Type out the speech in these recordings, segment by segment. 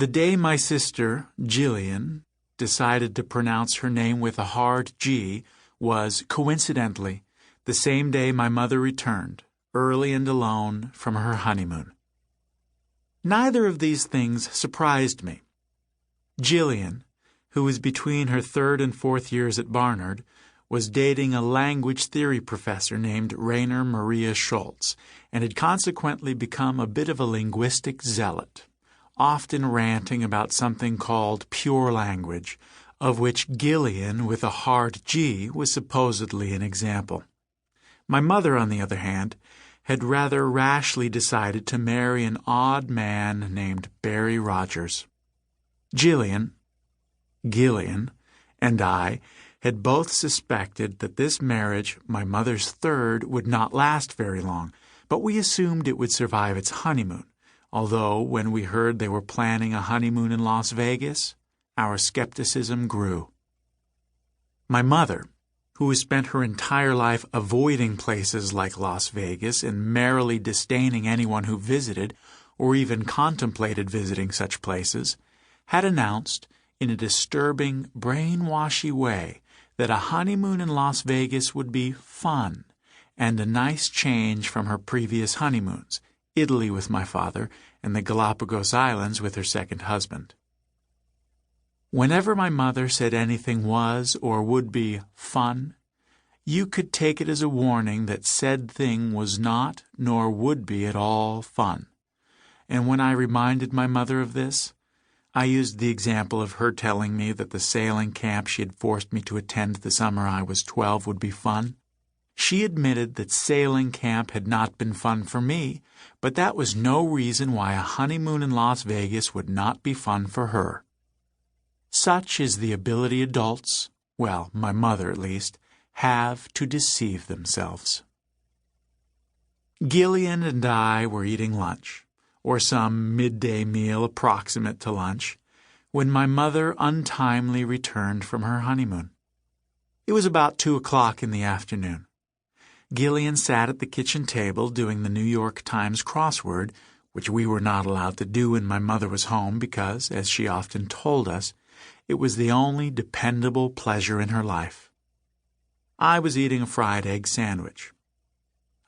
The day my sister, Jillian, decided to pronounce her name with a hard G was, coincidentally, the same day my mother returned, early and alone, from her honeymoon. Neither of these things surprised me. Jillian, who was between her third and fourth years at Barnard, was dating a language theory professor named Rainer Maria Schultz, and had consequently become a bit of a linguistic zealot, often ranting about something called pure language, of which Gillian with a hard G was supposedly an example. My mother, on the other hand, had rather rashly decided to marry an odd man named Barry Rogers. Gillian, and I had both suspected that this marriage, my mother's third, would not last very long, but we assumed it would survive its honeymoon, although when we heard they were planning a honeymoon in Las Vegas, our skepticism grew. My mother, who has spent her entire life avoiding places like Las Vegas and merrily disdaining anyone who visited or even contemplated visiting such places, had announced, in a disturbing, brainwashy way, that a honeymoon in Las Vegas would be fun and a nice change from her previous honeymoons, Italy with my father and the Galapagos Islands with her second husband. Whenever my mother said anything was or would be fun, you could take it as a warning that said thing was not nor would be at all fun. And when I reminded my mother of this, I used the example of her telling me that the sailing camp she had forced me to attend the summer I was 12 would be fun. She admitted that sailing camp had not been fun for me, but that was no reason why a honeymoon in Las Vegas would not be fun for her. Such is the ability adults, well, my mother at least, have to deceive themselves. Gillian and I were eating lunch, or some midday meal approximate to lunch, when my mother untimely returned from her honeymoon. It was about 2 o'clock in the afternoon. Gillian sat at the kitchen table doing the New York Times crossword, which we were not allowed to do when my mother was home because, as she often told us, it was the only dependable pleasure in her life. I was eating a fried egg sandwich.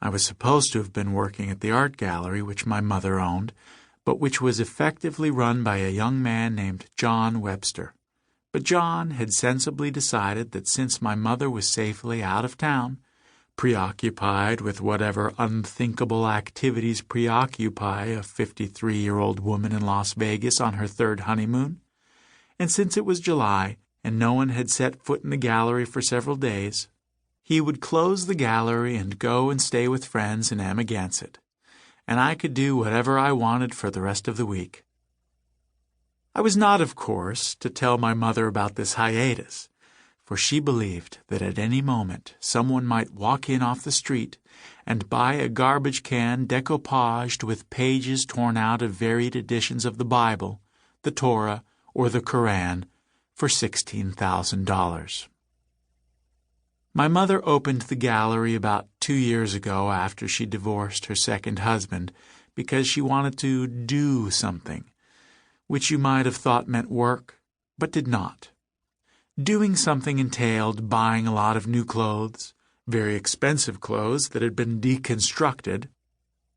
I was supposed to have been working at the art gallery which my mother owned, but which was effectively run by a young man named John Webster. But John had sensibly decided that since my mother was safely out of town, preoccupied with whatever unthinkable activities preoccupy a 53-year-old woman in Las Vegas on her third honeymoon, and since it was July and no one had set foot in the gallery for several days, he would close the gallery and go and stay with friends in Amagansett, and I could do whatever I wanted for the rest of the week. I was not, of course, to tell my mother about this hiatus, for she believed that at any moment someone might walk in off the street and buy a garbage can decoupaged with pages torn out of varied editions of the Bible, the Torah, or the Koran for $16,000. My mother opened the gallery about 2 years ago after she divorced her second husband because she wanted to do something, which you might have thought meant work, but did not. Doing something entailed buying a lot of new clothes, very expensive clothes that had been deconstructed,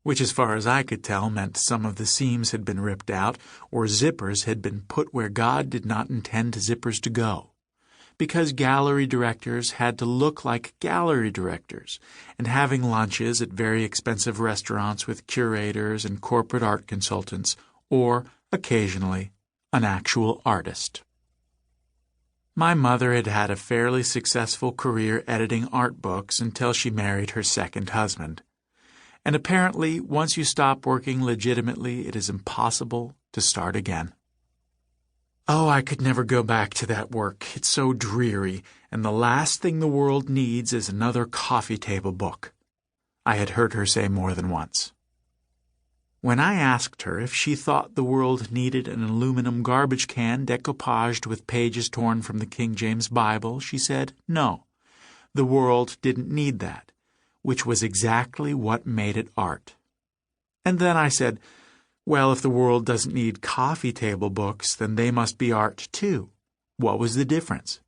which as far as I could tell meant some of the seams had been ripped out or zippers had been put where God did not intend zippers to go, because gallery directors had to look like gallery directors, and having lunches at very expensive restaurants with curators and corporate art consultants, or, occasionally, an actual artist. My mother had had a fairly successful career editing art books until she married her second husband. And apparently, once you stop working legitimately, it is impossible to start again. Oh, I could never go back to that work. It's so dreary, and the last thing the world needs is another coffee table book, I had heard her say more than once. When I asked her if she thought the world needed an aluminum garbage can decoupaged with pages torn from the King James Bible, she said no. The world didn't need that, which was exactly what made it art. And then I said, Well, if the world doesn't need coffee table books, then they must be art too. What was the difference?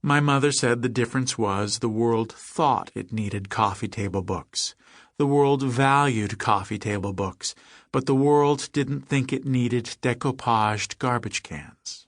My mother said the difference was the world thought it needed coffee table books. The world valued coffee table books, but the world didn't think it needed decoupaged garbage cans.